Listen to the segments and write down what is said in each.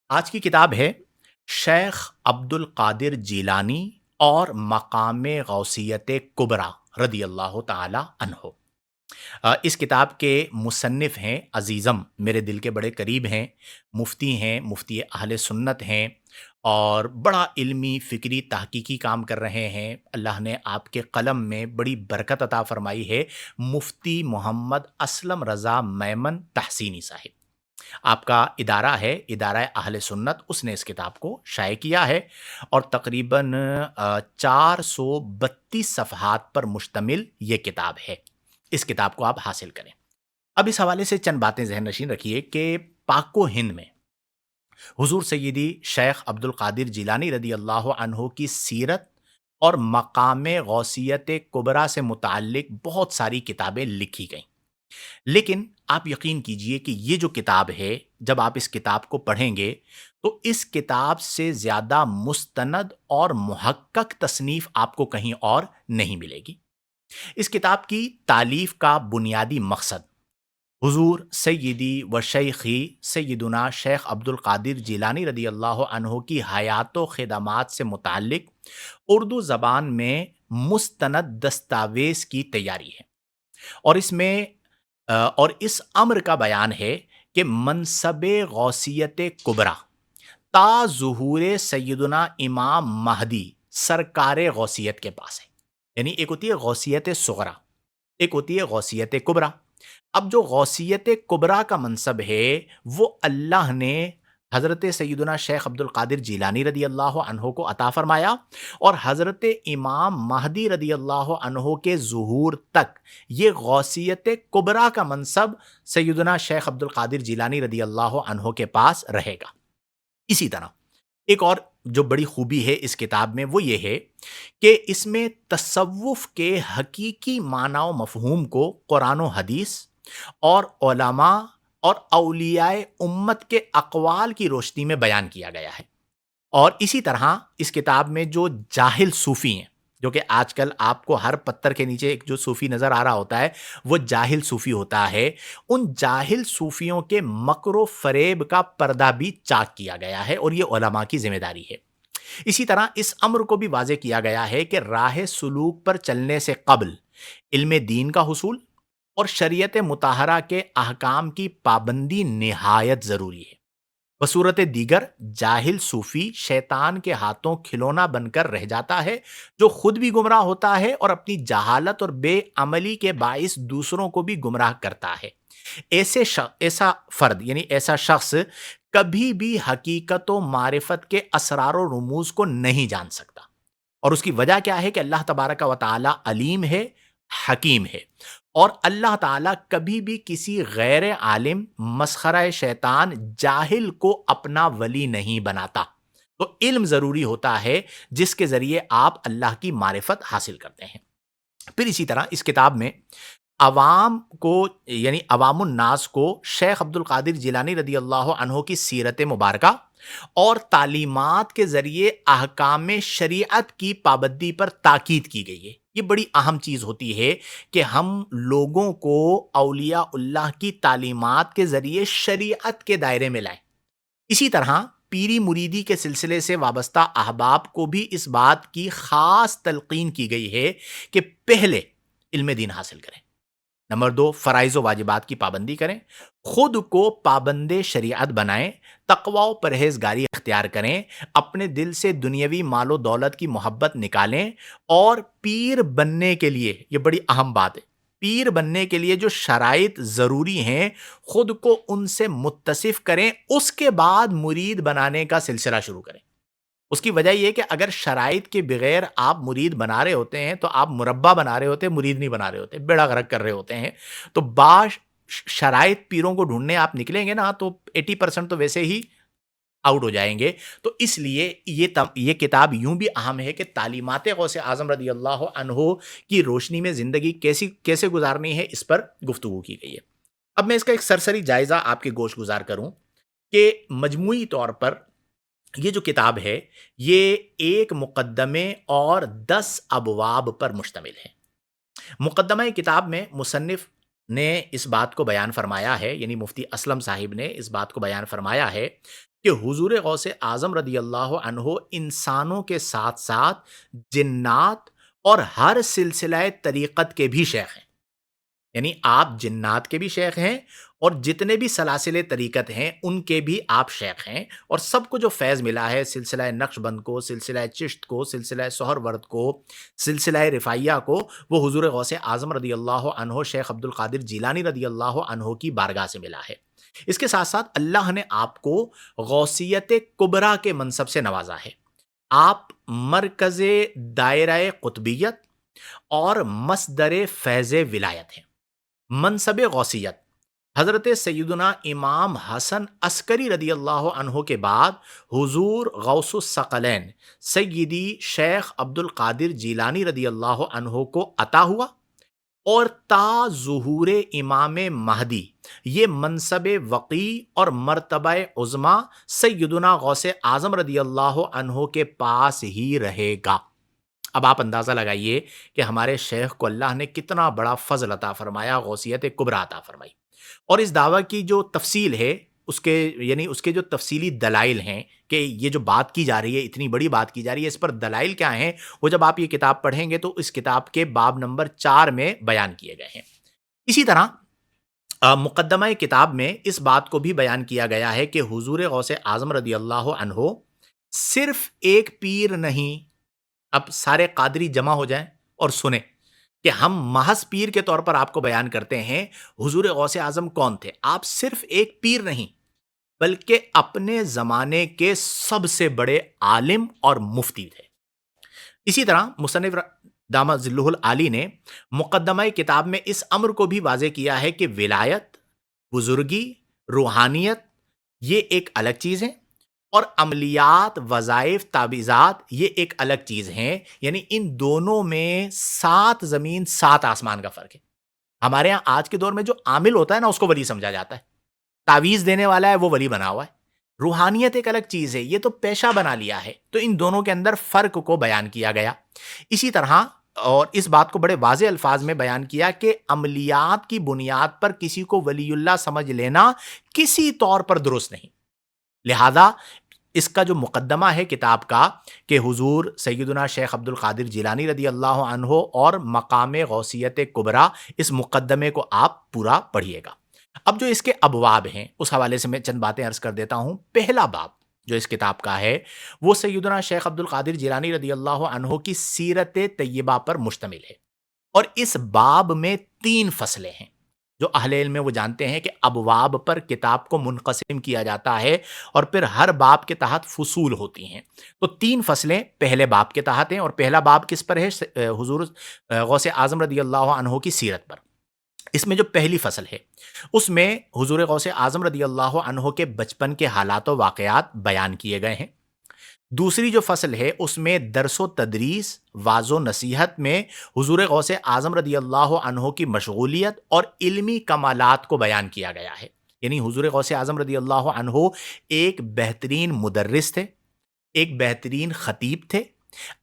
آج کی کتاب ہے شیخ عبد القادر جیلانی اور مقام غوثیت کبریٰ رضی اللہ تعالی عنہ۔ اس کتاب کے مصنف ہیں عزیزم، میرے دل کے بڑے قریب ہیں، مفتی اہل سنت ہیں اور بڑا علمی فکری تحقیقی کام کر رہے ہیں۔ اللہ نے آپ کے قلم میں بڑی برکت عطا فرمائی ہے۔ مفتی محمد اسلم رضا میمن تحسینی صاحب، آپ کا ادارہ ہے ادارہ اہل سنت، اس نے اس کتاب کو شائع کیا ہے اور تقریباً 432 صفحات پر مشتمل یہ کتاب ہے۔ اس کتاب کو آپ حاصل کریں۔ اب اس حوالے سے چند باتیں ذہن نشین رکھیے کہ پاک و ہند میں حضور سیدی شیخ عبد القادر جیلانی رضی اللہ عنہ کی سیرت اور مقام غوثیت کبریٰ سے متعلق بہت ساری کتابیں لکھی گئیں، لیکن آپ یقین کیجئے کہ یہ جو کتاب ہے، جب آپ اس کتاب کو پڑھیں گے تو اس کتاب سے زیادہ مستند اور محقق تصنیف آپ کو کہیں اور نہیں ملے گی۔ اس کتاب کی تالیف کا بنیادی مقصد حضور سیدی و شیخی سیدنا شیخ عبد القادر جیلانی رضی اللہ عنہ کی حیات و خدمات سے متعلق اردو زبان میں مستند دستاویز کی تیاری ہے، اور اس امر کا بیان ہے کہ منصب غوثیت کبریٰ تا ظہور سیدنا امام مہدی سرکار غوثیت کے پاس ہے۔ یعنی ایک ہوتی ہے غوثیت صغریٰ، ایک ہوتی ہے غوثیت کبریٰ۔ اب جو غوثیت کبریٰ کا منصب ہے وہ اللہ نے حضرت سیدنا شیخ عبد القادر جیلانی رضی اللہ عنہ کو عطا فرمایا، اور حضرت امام مہدی رضی اللہ عنہ کے ظہور تک یہ غوثیت کبریٰ کا منصب سیدنا شیخ عبد القادر جیلانی رضی اللہ عنہ کے پاس رہے گا۔ اسی طرح ایک اور جو بڑی خوبی ہے اس کتاب میں وہ یہ ہے کہ اس میں تصوف کے حقیقی معنی و مفہوم کو قرآن و حدیث اور علماء اور اولیاء امت کے اقوال کی روشنی میں بیان کیا گیا ہے۔ اور اسی طرح اس کتاب میں جو جاہل صوفی ہیں، جو کہ آج کل آپ کو ہر پتھر کے نیچے ایک جو صوفی نظر آ رہا ہوتا ہے وہ جاہل صوفی ہوتا ہے، ان جاہل صوفیوں کے مکر و فریب کا پردہ بھی چاک کیا گیا ہے، اور یہ علماء کی ذمہ داری ہے۔ اسی طرح اس امر کو بھی واضح کیا گیا ہے کہ راہ سلوک پر چلنے سے قبل علم دین کا حصول اور شریعت مطہرہ کے احکام کی پابندی نہایت ضروری ہے۔ بصورت دیگر جاہل صوفی شیطان کے ہاتھوں کھلونا بن کر رہ جاتا ہے، جو خود بھی گمراہ ہوتا ہے اور اپنی جہالت اور بے عملی کے باعث دوسروں کو بھی گمراہ کرتا ہے۔ ایسا فرد یعنی ایسا شخص کبھی بھی حقیقت و معرفت کے اسرار و رموز کو نہیں جان سکتا، اور اس کی وجہ کیا ہے کہ اللہ تبارک و تعالی علیم ہے، حکیم ہے، اور اللہ تعالیٰ کبھی بھی کسی غیر عالم مسخرہ شیطان جاہل کو اپنا ولی نہیں بناتا۔ تو علم ضروری ہوتا ہے جس کے ذریعے آپ اللہ کی معرفت حاصل کرتے ہیں۔ پھر اسی طرح اس کتاب میں عوام کو یعنی عوام الناس کو شیخ عبد القادر جیلانی رضی اللہ عنہ کی سیرت مبارکہ اور تعلیمات کے ذریعے احکام شریعت کی پابندی پر تاکید کی گئی ہے۔ یہ بڑی اہم چیز ہوتی ہے کہ ہم لوگوں کو اولیاء اللہ کی تعلیمات کے ذریعے شریعت کے دائرے میں لائیں۔ اسی طرح پیری مریدی کے سلسلے سے وابستہ احباب کو بھی اس بات کی خاص تلقین کی گئی ہے کہ پہلے علم دین حاصل کریں، نمبر 2 فرائض و واجبات کی پابندی کریں، خود کو پابند شریعت بنائیں، تقوی و پرہیزگاری اختیار کریں، اپنے دل سے دنیاوی مال و دولت کی محبت نکالیں، اور پیر بننے کے لیے یہ بڑی اہم بات ہے، پیر بننے کے لیے جو شرائط ضروری ہیں خود کو ان سے متصف کریں، اس کے بعد مرید بنانے کا سلسلہ شروع کریں۔ اس کی وجہ یہ کہ اگر شرائط کے بغیر آپ مرید بنا رہے ہوتے ہیں تو آپ مربع بنا رہے ہوتے ہیں، مرید نہیں بنا رہے ہوتے، بیڑا غرق کر رہے ہوتے ہیں۔ تو شرائط پیروں کو ڈھونڈنے آپ نکلیں گے نا تو 80% تو ویسے ہی آؤٹ ہو جائیں گے۔ تو اس لیے یہ کتاب یوں بھی اہم ہے کہ تعلیمات غوث اعظم رضی اللہ عنہ کی روشنی میں زندگی کیسے گزارنی ہے، اس پر گفتگو کی گئی ہے۔ اب میں اس کا ایک سرسری جائزہ آپ کے گوش گزار کروں کہ مجموعی طور پر یہ جو کتاب ہے یہ ایک مقدمے اور 10 ابواب پر مشتمل ہے۔ مقدمہ کتاب میں مصنف نے اس بات کو بیان فرمایا ہے، یعنی مفتی اسلم صاحب نے اس بات کو بیان فرمایا ہے کہ حضور غوث اعظم رضی اللہ عنہ انسانوں کے ساتھ ساتھ جنات اور ہر سلسلہ طریقت کے بھی شیخ ہیں. یعنی آپ جنات کے بھی شیخ ہیں اور جتنے بھی سلاسل طریقت ہیں ان کے بھی آپ شیخ ہیں، اور سب کو جو فیض ملا ہے سلسلہ نقش بند کو، سلسلہ چشت کو، سلسلہ سہر ورد کو، سلسلہ رفاعیہ کو، وہ حضور غوث اعظم رضی اللہ عنہ شیخ عبد القادر جیلانی رضی اللہ عنہ کی بارگاہ سے ملا ہے. اس کے ساتھ ساتھ اللہ نے آپ کو غوثیت کبریٰ کے منصب سے نوازا ہے. آپ مرکز دائرہ قطبیت اور مصدر فیض ولایت ہیں. منصب غوثیت حضرت سیدنا امام حسن عسکری رضی اللہ عنہ کے بعد حضور غوث الثقلین سیدی شیخ عبد القادر جیلانی رضی اللہ عنہ کو عطا ہوا، اور تا ظہور امام مہدی یہ منصب وقی اور مرتبہ عظمی سیدنا غوث اعظم رضی اللہ عنہ کے پاس ہی رہے گا. اب آپ اندازہ لگائیے کہ ہمارے شیخ کو اللہ نے کتنا بڑا فضل عطا فرمایا، غوثیت کبریٰ عطا فرمائی. اور اس دعویٰ کی جو تفصیل ہے اس کے یعنی اس کے جو تفصیلی دلائل ہیں کہ یہ جو بات کی جا رہی ہے، اتنی بڑی بات کی جا رہی ہے، اس پر دلائل کیا ہیں، وہ جب آپ یہ کتاب پڑھیں گے تو اس کتاب کے باب نمبر 4 میں بیان کیے گئے ہیں. اسی طرح مقدمہ کتاب میں اس بات کو بھی بیان کیا گیا ہے کہ حضور غوث اعظم رضی اللہ عنہ صرف ایک پیر نہیں. اب سارے قادری جمع ہو جائیں اور سنیں کہ ہم محض پیر کے طور پر آپ کو بیان کرتے ہیں. حضور غوث اعظم کون تھے؟ آپ صرف ایک پیر نہیں بلکہ اپنے زمانے کے سب سے بڑے عالم اور مفتی تھے. اسی طرح مصنف دامت ظلہ العالی نے مقدمہ کتاب میں اس امر کو بھی واضح کیا ہے کہ ولایت، بزرگی، روحانیت یہ ایک الگ چیز ہے، اور عملیات، وظائف، تعویذات یہ ایک الگ چیز ہیں. یعنی ان دونوں میں 7 زمین 7 آسمان کا فرق ہے. ہمارے ہاں آج کے دور میں جو عامل ہوتا ہے نا اس کو ولی سمجھا جاتا ہے، تعویذ دینے والا ہے وہ ولی بنا ہوا ہے. روحانیت ایک الگ چیز ہے، یہ تو پیشہ بنا لیا ہے. تو ان دونوں کے اندر فرق کو بیان کیا گیا. اسی طرح اور اس بات کو بڑے واضح الفاظ میں بیان کیا کہ عملیات کی بنیاد پر کسی کو ولی اللہ سمجھ لینا کسی طور پر درست نہیں. لہذا اس کا جو مقدمہ ہے کتاب کا کہ حضور سیدنا شیخ عبد القادر جیلانی رضی اللہ عنہ اور مقام غوثیت کبریٰ، اس مقدمے کو آپ پورا پڑھیے گا. اب جو اس کے ابواب ہیں اس حوالے سے میں چند باتیں عرض کر دیتا ہوں. پہلا باب جو اس کتاب کا ہے وہ سیدنا شیخ عبد القادر جیلانی رضی اللہ عنہ کی سیرت طیبہ پر مشتمل ہے، اور اس باب میں 3 فصلیں ہیں. جو اہل علم میں وہ جانتے ہیں کہ ابواب پر کتاب کو منقسم کیا جاتا ہے اور پھر ہر باب کے تحت فصول ہوتی ہیں. تو 3 فصلیں پہلے باب کے تحت ہیں، اور پہلا باب کس پر ہے؟ حضور غوث اعظم رضی اللہ عنہ کی سیرت پر. اس میں جو پہلی فصل ہے اس میں حضور غوث اعظم رضی اللہ عنہ کے بچپن کے حالات و واقعات بیان کیے گئے ہیں. دوسری جو فصل ہے اس میں درس و تدریس، واعظ و نصیحت میں حضور غوث اعظم رضی اللہ عنہ کی مشغولیت اور علمی کمالات کو بیان کیا گیا ہے. یعنی حضور غوث اعظم رضی اللہ عنہ ایک بہترین مدرس تھے، ایک بہترین خطیب تھے.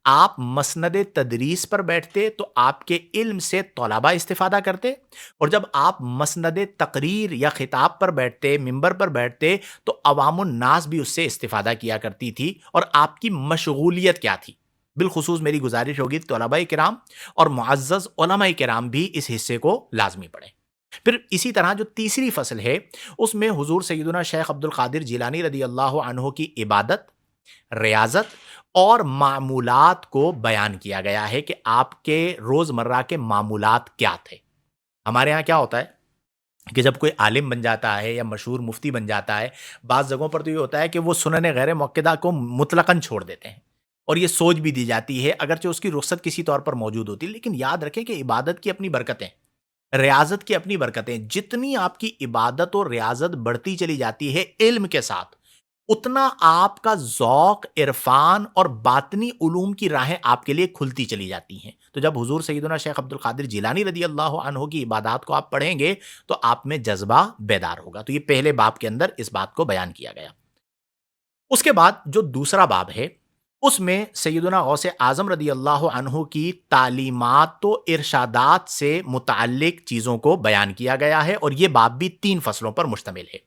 آپ مسند تدریس پر بیٹھتے تو آپ کے علم سے طلباء استفادہ کرتے، اور جب آپ مسند تقریر یا خطاب پر بیٹھتے، منبر پر بیٹھتے، تو عوام الناس بھی اس سے استفادہ کیا کرتی تھی. اور آپ کی مشغولیت کیا تھی؟ بالخصوص میری گزارش ہوگی طلباء کرام اور معزز علماء کرام بھی اس حصے کو لازمی پڑھیں. پھر اسی طرح جو تیسری فصل ہے اس میں حضور سیدنا شیخ عبد القادر جیلانی رضی اللہ عنہ کی عبادت، ریاضت اور معمولات کو بیان کیا گیا ہے کہ آپ کے روزمرہ کے معمولات کیا تھے. ہمارے ہاں کیا ہوتا ہے کہ جب کوئی عالم بن جاتا ہے یا مشہور مفتی بن جاتا ہے، بعض جگہوں پر تو یہ ہوتا ہے کہ وہ سنن غیر مؤکدہ کو مطلقاً چھوڑ دیتے ہیں، اور یہ سوچ بھی دی جاتی ہے اگرچہ اس کی رخصت کسی طور پر موجود ہوتی ہے. لیکن یاد رکھیں کہ عبادت کی اپنی برکتیں، ریاضت کی اپنی برکتیں. جتنی آپ کی عبادت اور ریاضت بڑھتی چلی جاتی ہے علم کے ساتھ، اتنا آپ کا ذوق، عرفان اور باطنی علوم کی راہیں آپ کے لیے کھلتی چلی جاتی ہیں. تو جب حضور سیدنا شیخ عبد القادر جیلانی رضی اللہ عنہ کی عبادات کو آپ پڑھیں گے تو آپ میں جذبہ بیدار ہوگا. تو یہ پہلے باب کے اندر اس بات کو بیان کیا گیا. اس کے بعد جو دوسرا باب ہے اس میں سیدنا غوث اعظم رضی اللہ عنہ کی تعلیمات و ارشادات سے متعلق چیزوں کو بیان کیا گیا ہے، اور یہ باب بھی 3 فصلوں پر مشتمل ہے.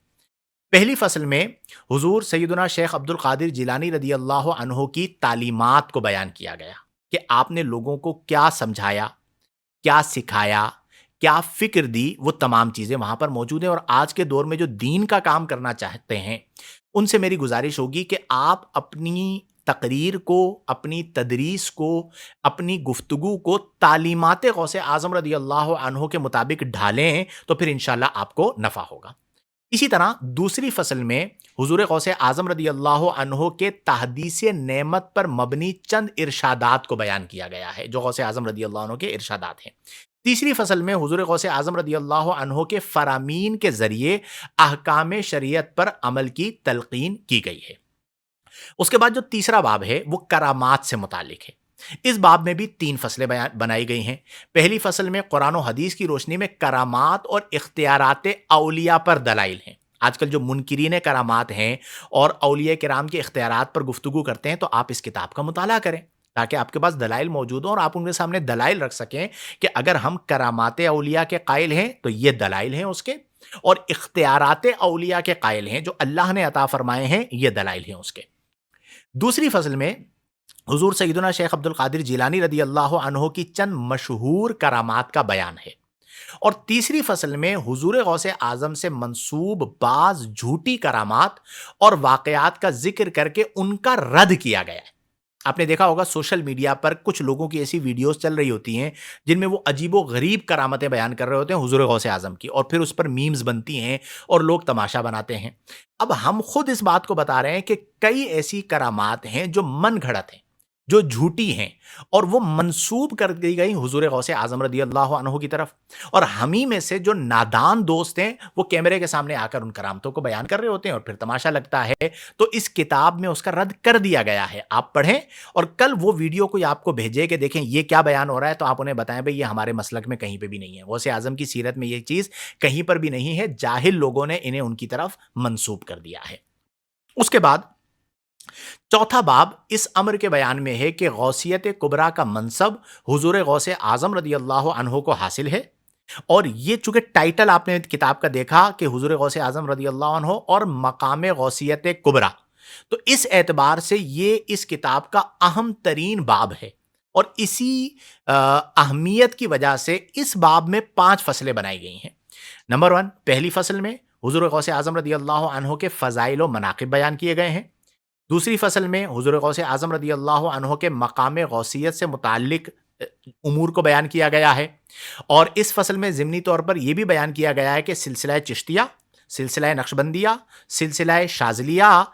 پہلی فصل میں حضور سیدنا شیخ عبد القادر جیلانی رضی اللہ عنہ کی تعلیمات کو بیان کیا گیا کہ آپ نے لوگوں کو کیا سمجھایا، کیا سکھایا، کیا فکر دی، وہ تمام چیزیں وہاں پر موجود ہیں۔ اور آج کے دور میں جو دین کا کام کرنا چاہتے ہیں ان سے میری گزارش ہوگی کہ آپ اپنی تقریر کو، اپنی تدریس کو، اپنی گفتگو کو تعلیمات غوث اعظم رضی اللہ عنہ کے مطابق ڈھالیں، تو پھر انشاءاللہ آپ کو نفع ہوگا۔ اسی طرح دوسری فصل میں حضور غوث اعظم رضی اللہ عنہ کے تحدیث نعمت پر مبنی چند ارشادات کو بیان کیا گیا ہے، جو غوث اعظم رضی اللہ عنہ کے ارشادات ہیں۔ تیسری فصل میں حضور غوث اعظم رضی اللہ عنہ کے فرامین کے ذریعے احکام شریعت پر عمل کی تلقین کی گئی ہے۔ اس کے بعد جو تیسرا باب ہے وہ کرامات سے متعلق ہے۔ اس باب میں بھی 3 فصلیں بنائی گئی ہیں۔ پہلی فصل میں قرآن و حدیث کی روشنی میں کرامات اور اختیارات اولیاء پر دلائل ہیں۔ آج کل جو منکرین کرامات ہیں اور اولیاء کرام کے اختیارات پر گفتگو کرتے ہیں، تو آپ اس کتاب کا مطالعہ کریں تاکہ آپ کے پاس دلائل موجود ہوں اور آپ ان کے سامنے دلائل رکھ سکیں کہ اگر ہم کرامات اولیاء کے قائل ہیں تو یہ دلائل ہیں اس کے، اور اختیارات اولیاء کے قائل ہیں جو اللہ نے عطا فرمائے ہیں، یہ دلائل ہیں اس کے۔ دوسری فصل میں حضور سیدنا شیخ عبد القادر جیلانی رضی اللہ عنہ کی چند مشہور کرامات کا بیان ہے، اور تیسری فصل میں حضور غوث اعظم سے منسوب بعض جھوٹی کرامات اور واقعات کا ذکر کر کے ان کا رد کیا گیا ہے۔ آپ نے دیکھا ہوگا سوشل میڈیا پر کچھ لوگوں کی ایسی ویڈیوز چل رہی ہوتی ہیں جن میں وہ عجیب و غریب کرامتیں بیان کر رہے ہوتے ہیں حضور غوث اعظم کی، اور پھر اس پر میمز بنتی ہیں اور لوگ تماشا بناتے ہیں۔ اب ہم خود اس بات کو بتا رہے ہیں کہ کئی ایسی کرامات ہیں جو من گھڑت ہیں، جو جھوٹی ہیں، اور وہ منسوب کر دی گئی حضور غوث اعظم رضی اللہ عنہ کی طرف، اور ہمیں میں سے جو نادان دوست ہیں وہ کیمرے کے سامنے آ کر ان کرامتوں کو بیان کر رہے ہوتے ہیں اور پھر تماشا لگتا ہے۔ تو اس کتاب میں اس کا رد کر دیا گیا ہے، آپ پڑھیں، اور کل وہ ویڈیو کوئی آپ کو بھیجے کہ دیکھیں یہ کیا بیان ہو رہا ہے، تو آپ انہیں بتائیں بھئی یہ ہمارے مسلک میں کہیں پہ بھی نہیں ہے، غوث اعظم کی سیرت میں یہ چیز کہیں پر بھی نہیں ہے، جاہل لوگوں نے انہیں ان کی طرف منسوب کر دیا ہے۔ اس کے بعد چوتھا باب اس امر کے بیان میں ہے کہ غوثیت کبریٰ کا منصب حضور غوث اعظم رضی اللہ عنہ کو حاصل ہے، اور یہ چونکہ ٹائٹل آپ نے کتاب کا دیکھا کہ حضور غوث اعظم رضی اللہ عنہ اور مقام غوثیت کبریٰ، تو اس اعتبار سے یہ اس کتاب کا اہم ترین باب ہے، اور اسی اہمیت کی وجہ سے اس باب میں 5 فصلیں بنائی گئی ہیں۔ نمبر 1، پہلی فصل میں حضور غوث اعظم رضی اللہ عنہ کے فضائل و مناقب بیان کیے گئے ہیں۔ دوسری فصل میں حضور غوث اعظم رضی اللہ عنہ کے مقام غوثیت سے متعلق امور کو بیان کیا گیا ہے، اور اس فصل میں ضمنی طور پر یہ بھی بیان کیا گیا ہے کہ سلسلہ چشتیہ، سلسلہ نقشبندیہ، سلسلہ شاذلیہ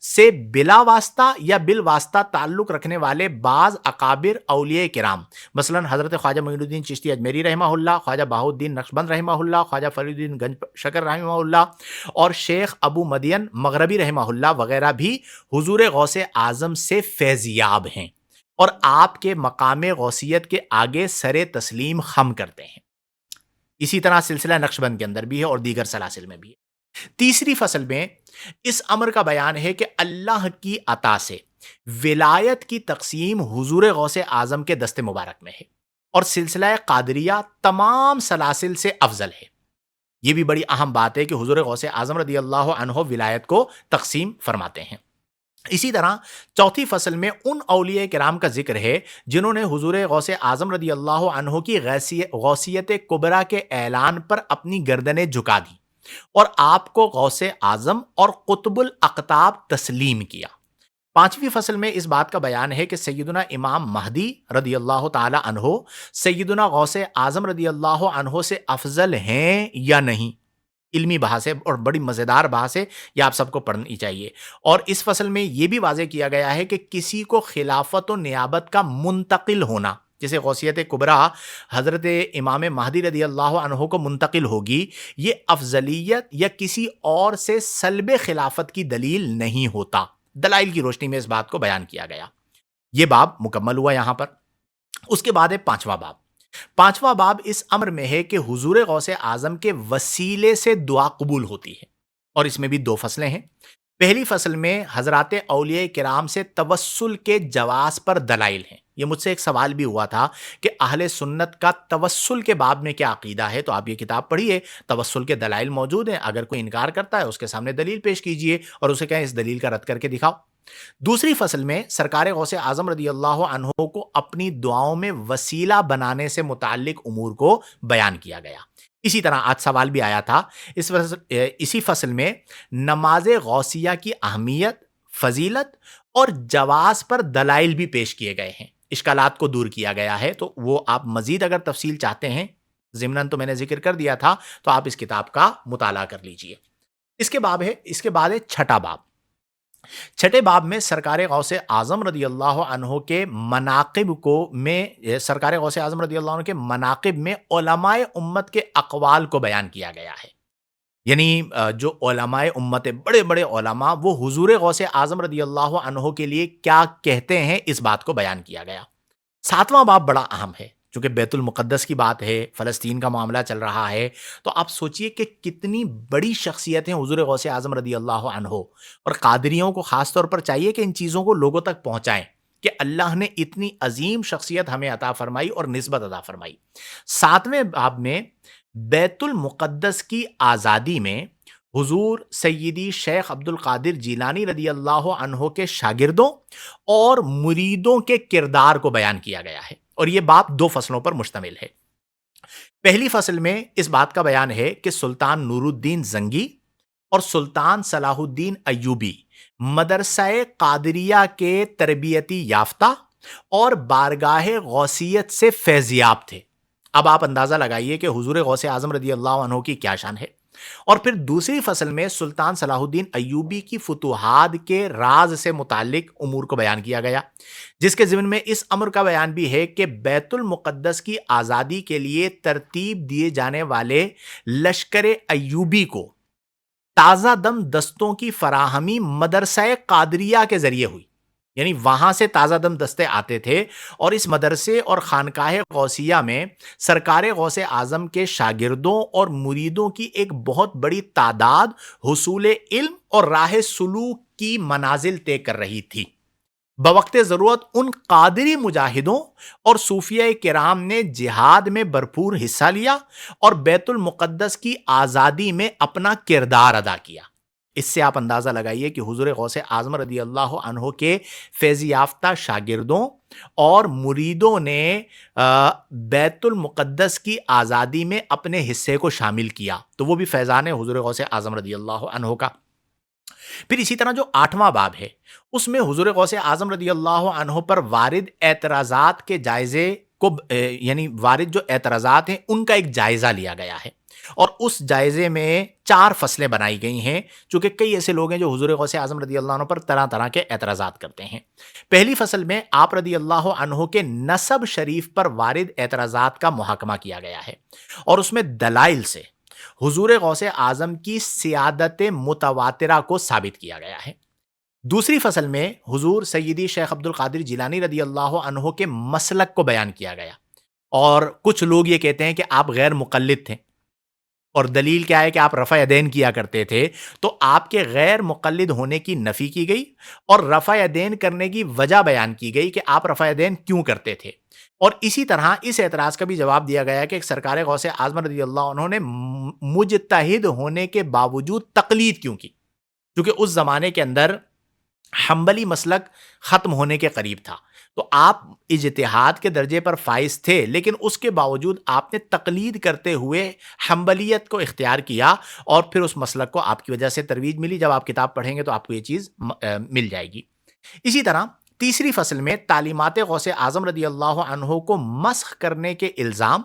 سے بلا واسطہ یا بالواسطہ تعلق رکھنے والے بعض اکابر اولیاء کرام، مثلا حضرت خواجہ معین الدین چشتی اجمیری رحمہ اللہ، خواجہ بہاؤ الدین نقشبند رحمہ اللہ، خواجہ فرید الدین گنج شکر رحمہ اللہ، اور شیخ ابو مدین مغربی رحمہ اللہ وغیرہ بھی حضور غوث اعظم سے فیضیاب ہیں اور آپ کے مقام غوثیت کے آگے سر تسلیم خم کرتے ہیں۔ اسی طرح سلسلہ نقشبند کے اندر بھی ہے اور دیگر سلاسل میں بھی ہے۔ تیسری فصل میں اس امر کا بیان ہے کہ اللہ کی عطا سے ولایت کی تقسیم حضور غوث اعظم کے دست مبارک میں ہے، اور سلسلہ قادریہ تمام سلاسل سے افضل ہے۔ یہ بھی بڑی اہم بات ہے کہ حضور غوث اعظم رضی اللہ عنہ ولایت کو تقسیم فرماتے ہیں۔ اسی طرح چوتھی فصل میں ان اولیاء کرام کا ذکر ہے جنہوں نے حضور غوث اعظم رضی اللہ عنہ کی غوثیت کبریٰ کے اعلان پر اپنی گردنیں جھکا دی اور آپ کو غوث اعظم اور قطب الاقطاب تسلیم کیا۔ پانچویں فصل میں اس بات کا بیان ہے کہ سیدنا امام مہدی رضی اللہ تعالی عنہ سیدنا غوث اعظم رضی اللہ عنہ سے افضل ہیں یا نہیں۔ علمی بحث ہے اور بڑی مزیدار بحث ہے، یہ آپ سب کو پڑھنی چاہیے۔ اور اس فصل میں یہ بھی واضح کیا گیا ہے کہ کسی کو خلافت و نیابت کا منتقل ہونا، جیسے غوثیت کبریٰ حضرت امام مہدی رضی اللہ عنہ کو منتقل ہوگی، یہ افضلیت یا کسی اور سے سلب خلافت کی دلیل نہیں ہوتا۔ دلائل کی روشنی میں اس بات کو بیان کیا گیا۔ یہ باب مکمل ہوا یہاں پر۔ اس کے بعد ہے پانچواں باب۔ پانچواں باب اس امر میں ہے کہ حضور غوث اعظم کے وسیلے سے دعا قبول ہوتی ہے، اور اس میں بھی 2 فصلیں ہیں۔ پہلی فصل میں حضرات اولیاء کرام سے توسل کے جواز پر دلائل ہیں۔ یہ مجھ سے ایک سوال بھی ہوا تھا کہ اہل سنت کا توسل کے باب میں کیا عقیدہ ہے، تو آپ یہ کتاب پڑھیے، توسل کے دلائل موجود ہیں، اگر کوئی انکار کرتا ہے اس کے سامنے دلیل پیش کیجئے اور اسے کہیں اس دلیل کا رد کر کے دکھاؤ۔ دوسری فصل میں سرکار غوث اعظم رضی اللہ عنہ کو اپنی دعاؤں میں وسیلہ بنانے سے متعلق امور کو بیان کیا گیا۔ اسی طرح آج سوال بھی آیا تھا، اسی فصل میں نماز غوثیہ کی اہمیت، فضیلت اور جواز پر دلائل بھی پیش کیے گئے ہیں، اشکالات کو دور کیا گیا ہے، تو وہ آپ مزید اگر تفصیل چاہتے ہیں، ضمناً تو میں نے ذکر کر دیا تھا، تو آپ اس کتاب کا مطالعہ کر لیجئے۔ اس کے بعد ہے چھٹا باب۔ چھٹے باب میں سرکار غوث اعظم رضی اللہ عنہ کے مناقب میں علماء امت کے اقوال کو بیان کیا گیا ہے۔ یعنی جو علماء امت، بڑے بڑے علماء، وہ حضور غوث اعظم رضی اللہ عنہ کے لیے کیا کہتے ہیں، اس بات کو بیان کیا گیا۔ ساتواں باب بڑا اہم ہے، چونکہ بیت المقدس کی بات ہے، فلسطین کا معاملہ چل رہا ہے، تو آپ سوچئے کہ کتنی بڑی شخصیت ہیں حضور غوث اعظم رضی اللہ عنہ، اور قادریوں کو خاص طور پر چاہیے کہ ان چیزوں کو لوگوں تک پہنچائیں کہ اللہ نے اتنی عظیم شخصیت ہمیں عطا فرمائی اور نسبت عطا فرمائی۔ ساتویں باب میں بیت المقدس کی آزادی میں حضور سیدی شیخ عبد القادر جیلانی رضی اللہ عنہ کے شاگردوں اور مریدوں کے کردار کو بیان کیا گیا ہے، اور یہ باب 2 فصلوں پر مشتمل ہے۔ پہلی فصل میں اس بات کا بیان ہے کہ سلطان نور الدین زنگی اور سلطان صلاح الدین ایوبی مدرسہ قادریہ کے تربیتی یافتہ اور بارگاہ غوثیت سے فیضیاب تھے۔ اب آپ اندازہ لگائیے کہ حضور غوث اعظم رضی اللہ عنہ کی کیا شان ہے۔ اور پھر دوسری فصل میں سلطان صلاح الدین ایوبی کی فتوحات کے راز سے متعلق امور کو بیان کیا گیا، جس کے ضمن میں اس امر کا بیان بھی ہے کہ بیت المقدس کی آزادی کے لیے ترتیب دیے جانے والے لشکر ایوبی کو تازہ دم دستوں کی فراہمی مدرسہ قادریہ کے ذریعے ہوئی، یعنی وہاں سے تازہ دم دستے آتے تھے، اور اس مدرسے اور خانقاہ غوثیہ میں سرکار غوث اعظم کے شاگردوں اور مریدوں کی ایک بہت بڑی تعداد حصول علم اور راہ سلوک کی منازل طے کر رہی تھی۔ بوقت ضرورت ان قادری مجاہدوں اور صوفیہ کرام نے جہاد میں بھرپور حصہ لیا اور بیت المقدس کی آزادی میں اپنا کردار ادا کیا۔ اس سے آپ اندازہ لگائیے کہ حضور غوث اعظم رضی اللہ عنہ کے فیض یافتہ شاگردوں اور مریدوں نے بیت المقدس کی آزادی میں اپنے حصے کو شامل کیا، تو وہ بھی فیضان ہے حضور غوث اعظم رضی اللہ عنہ کا۔ پھر اسی طرح جو 8واں باب ہے، اس میں حضور غوث اعظم رضی اللہ عنہ پر وارد اعتراضات کے جائزے کو، یعنی وارد جو اعتراضات ہیں ان کا ایک جائزہ لیا گیا ہے، اور اس جائزے میں 4 فصلیں بنائی گئی ہیں، چونکہ کئی ایسے لوگ ہیں جو حضور غوث اعظم رضی اللہ عنہ پر طرح طرح کے اعتراضات کرتے ہیں۔ پہلی فصل میں آپ رضی اللہ عنہ کے نسب شریف پر وارد اعتراضات کا محاکمہ کیا گیا ہے، اور اس میں دلائل سے حضور غوث اعظم کی سیادت متواترہ کو ثابت کیا گیا ہے۔ دوسری فصل میں حضور سیدی شیخ عبد القادر جیلانی رضی اللہ عنہ کے مسلک کو بیان کیا گیا، اور کچھ لوگ یہ کہتے ہیں کہ آپ غیر مقلد تھے، اور دلیل کیا ہے کہ آپ رفع یدین کیا کرتے تھے، تو آپ کے غیر مقلد ہونے کی نفی کی گئی اور رفع یدین کرنے کی وجہ بیان کی گئی کہ آپ رفع یدین کیوں کرتے تھے، اور اسی طرح اس اعتراض کا بھی جواب دیا گیا کہ سرکار غوث اعظم رضی اللہ عنہ نے مجتہد ہونے کے باوجود تقلید کیوں کی، کیونکہ اس زمانے کے اندر حنبلی مسلک ختم ہونے کے قریب تھا، تو آپ اجتہاد کے درجے پر فائز تھے، لیکن اس کے باوجود آپ نے تقلید کرتے ہوئے حنبلیت کو اختیار کیا، اور پھر اس مسلک کو آپ کی وجہ سے ترویج ملی۔ جب آپ کتاب پڑھیں گے تو آپ کو یہ چیز مل جائے گی۔ اسی طرح تیسری فصل میں تعلیمات غوث اعظم رضی اللہ عنہ کو مسخ کرنے کے الزام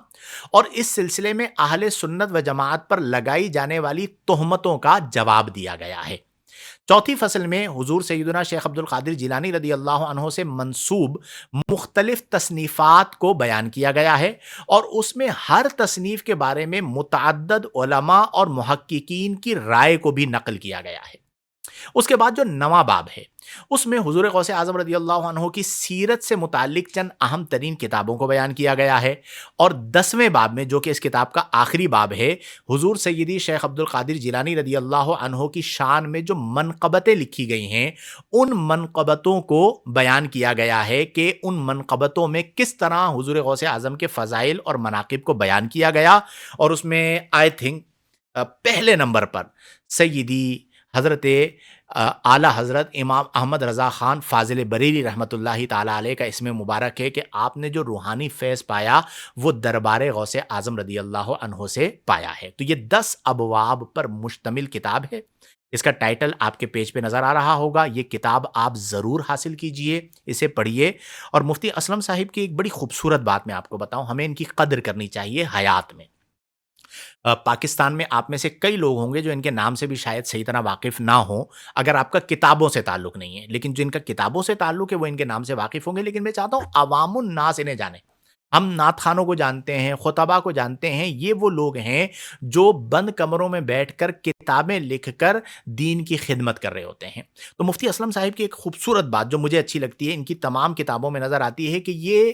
اور اس سلسلے میں اہل سنت و جماعت پر لگائی جانے والی تہمتوں کا جواب دیا گیا ہے۔ چوتھی فصل میں حضور سیدنا شیخ عبد القادر جیلانی رضی اللہ عنہ سے منسوب مختلف تصنیفات کو بیان کیا گیا ہے، اور اس میں ہر تصنیف کے بارے میں متعدد علماء اور محققین کی رائے کو بھی نقل کیا گیا ہے۔ اس کے بعد جو نواں باب ہے اس میں حضور غوث اعظم رضی اللہ عنہ کی سیرت سے متعلق چند اہم ترین کتابوں کو بیان کیا گیا ہے، اور 10ویں باب میں جو کہ اس کتاب کا آخری باب ہے، حضور سیدی شیخ عبد القادر جیلانی رضی اللہ عنہ کی شان میں جو منقبتیں لکھی گئی ہیں ان منقبتوں کو بیان کیا گیا ہے کہ ان منقبتوں میں کس طرح حضور غوث اعظم کے فضائل اور مناقب کو بیان کیا گیا، اور اس میں آئی تھنک پہلے نمبر پر سیدی حضرت اعلیٰ حضرت امام احمد رضا خان فاضل بریلی رحمۃ اللہ تعالی علیہ کا اسم مبارک ہے کہ آپ نے جو روحانی فیض پایا وہ دربار غوث اعظم رضی اللہ عنہ سے پایا ہے۔ تو یہ 10 ابواب پر مشتمل کتاب ہے، اس کا ٹائٹل آپ کے پیج پہ نظر آ رہا ہوگا۔ یہ کتاب آپ ضرور حاصل کیجئے، اسے پڑھیے، اور مفتی اسلم صاحب کی ایک بڑی خوبصورت بات میں آپ کو بتاؤں، ہمیں ان کی قدر کرنی چاہیے حیات میں۔ پاکستان میں آپ میں سے کئی لوگ ہوں گے جو ان کے نام سے بھی شاید صحیح طرح واقف نہ ہوں اگر آپ کا کتابوں سے تعلق نہیں ہے، لیکن جن کا کتابوں سے تعلق ہے وہ ان کے نام سے واقف ہوں گے، لیکن میں چاہتا ہوں عوام الناس انہیں جانیں۔ ہم نعت خوانوں کو جانتے ہیں، خطباء کو جانتے ہیں، یہ وہ لوگ ہیں جو بند کمروں میں بیٹھ کر کتابیں لکھ کر دین کی خدمت کر رہے ہوتے ہیں۔ تو مفتی اسلم صاحب کی ایک خوبصورت بات جو مجھے اچھی لگتی ہے ان کی تمام کتابوں میں نظر آتی ہے کہ یہ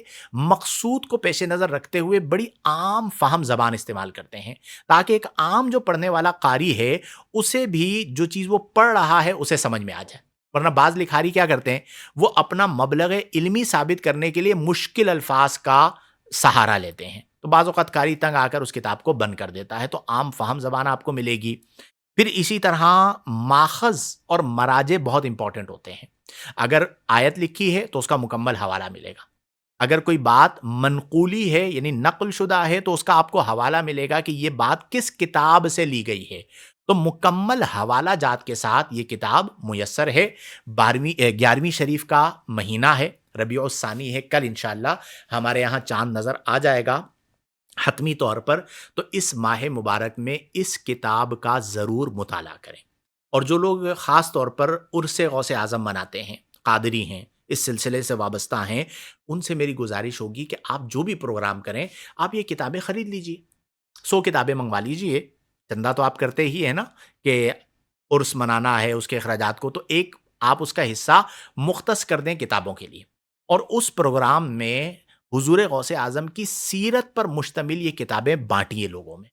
مقصود کو پیش نظر رکھتے ہوئے بڑی عام فہم زبان استعمال کرتے ہیں، تاکہ ایک عام جو پڑھنے والا قاری ہے اسے بھی جو چیز وہ پڑھ رہا ہے اسے سمجھ میں آ جائے۔ ورنہ بعض لکھاری کیا کرتے ہیں، وہ اپنا مبلغ علمی ثابت کرنے کے لیے مشکل الفاظ کا سہارا لیتے ہیں، تو بعض اوقات قاری تنگ آ کر اس کتاب کو بند کر دیتا ہے۔ تو عام فہم زبان آپ کو ملے گی۔ پھر اسی طرح ماخذ اور مراجع بہت امپورٹنٹ ہوتے ہیں۔ اگر آیت لکھی ہے تو اس کا مکمل حوالہ ملے گا، اگر کوئی بات منقولی ہے یعنی نقل شدہ ہے تو اس کا آپ کو حوالہ ملے گا کہ یہ بات کس کتاب سے لی گئی ہے۔ تو مکمل حوالہ جات کے ساتھ یہ کتاب میسر ہے۔ 11ویں شریف کا مہینہ ہے، ربیع الثانی ہے، کل انشاءاللہ ہمارے یہاں چاند نظر آ جائے گا حتمی طور پر، تو اس ماہ مبارک میں اس کتاب کا ضرور مطالعہ کریں۔ اور جو لوگ خاص طور پر عرس غوث اعظم مناتے ہیں، قادری ہیں، اس سلسلے سے وابستہ ہیں، ان سے میری گزارش ہوگی کہ آپ جو بھی پروگرام کریں آپ یہ کتابیں خرید لیجئے، 100 کتابیں منگوا لیجئے۔ چندہ تو آپ کرتے ہی ہیں نا کہ عرس منانا ہے، اس کے اخراجات کو، تو ایک آپ اس کا حصہ مختص کر دیں کتابوں کے لیے، اور اس پروگرام میں حضور غوث اعظم کی سیرت پر مشتمل یہ کتابیں بانٹیے لوگوں میں۔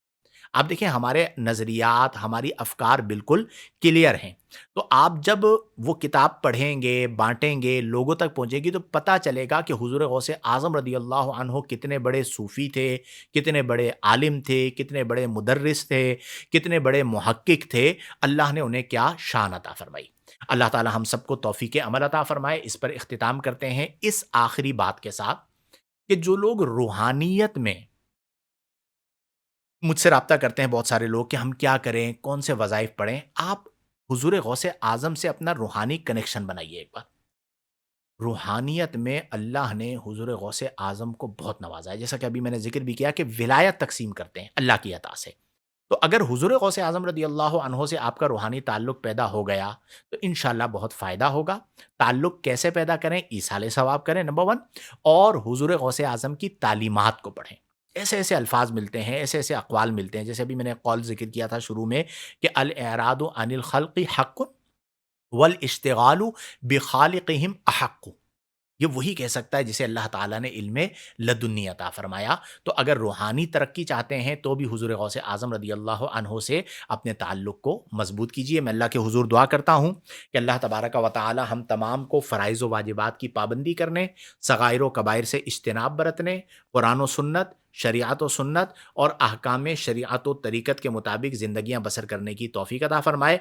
آپ دیکھیں ہمارے نظریات، ہماری افکار بالکل کلیئر ہیں، تو آپ جب وہ کتاب پڑھیں گے، بانٹیں گے، لوگوں تک پہنچے گی، تو پتہ چلے گا کہ حضور غوث اعظم رضی اللہ عنہ کتنے بڑے صوفی تھے، کتنے بڑے عالم تھے، کتنے بڑے مدرس تھے، کتنے بڑے محقق تھے، اللہ نے انہیں کیا شان عطا فرمائی۔ اللہ تعالی ہم سب کو توفیق عمل عطا فرمائے۔ اس پر اختتام کرتے ہیں اس آخری بات کے ساتھ کہ جو لوگ روحانیت میں مجھ سے رابطہ کرتے ہیں، بہت سارے لوگ، کہ ہم کیا کریں، کون سے وظائف پڑھیں، آپ حضور غوث اعظم سے اپنا روحانی کنیکشن بنائیے ایک بار۔ روحانیت میں اللہ نے حضور غوث اعظم کو بہت نوازا ہے، جیسا کہ ابھی میں نے ذکر بھی کیا کہ ولایت تقسیم کرتے ہیں اللہ کی عطا سے۔ تو اگر حضور غوث اعظم رضی اللہ عنہ سے آپ کا روحانی تعلق پیدا ہو گیا تو انشاءاللہ بہت فائدہ ہوگا۔ تعلق کیسے پیدا کریں؟ ایصال ثواب کریں نمبر 1، اور حضور غوث اعظم کی تعلیمات کو پڑھیں۔ ایسے ایسے الفاظ ملتے ہیں، ایسے ایسے اقوال ملتے ہیں، جیسے ابھی میں نے قول ذکر کیا تھا شروع میں کہ الاعراض عن الخلق حق والاشتغال بخالقہم احق۔ یہ وہی کہہ سکتا ہے جسے اللہ تعالیٰ نے علم لدنی عطا فرمایا۔ تو اگر روحانی ترقی چاہتے ہیں تو بھی حضور غوث اعظم رضی اللہ عنہ سے اپنے تعلق کو مضبوط کیجیے۔ میں اللہ کے حضور دعا کرتا ہوں کہ اللہ تبارک و تعالی ہم تمام کو فرائض و واجبات کی پابندی کرنے، صغائر و کبائر سے اجتناب برتنے، قرآن و سنت، شریعت و سنت اور احکام شریعت و طریقت کے مطابق زندگیاں بسر کرنے کی توفیق عطا فرمائے۔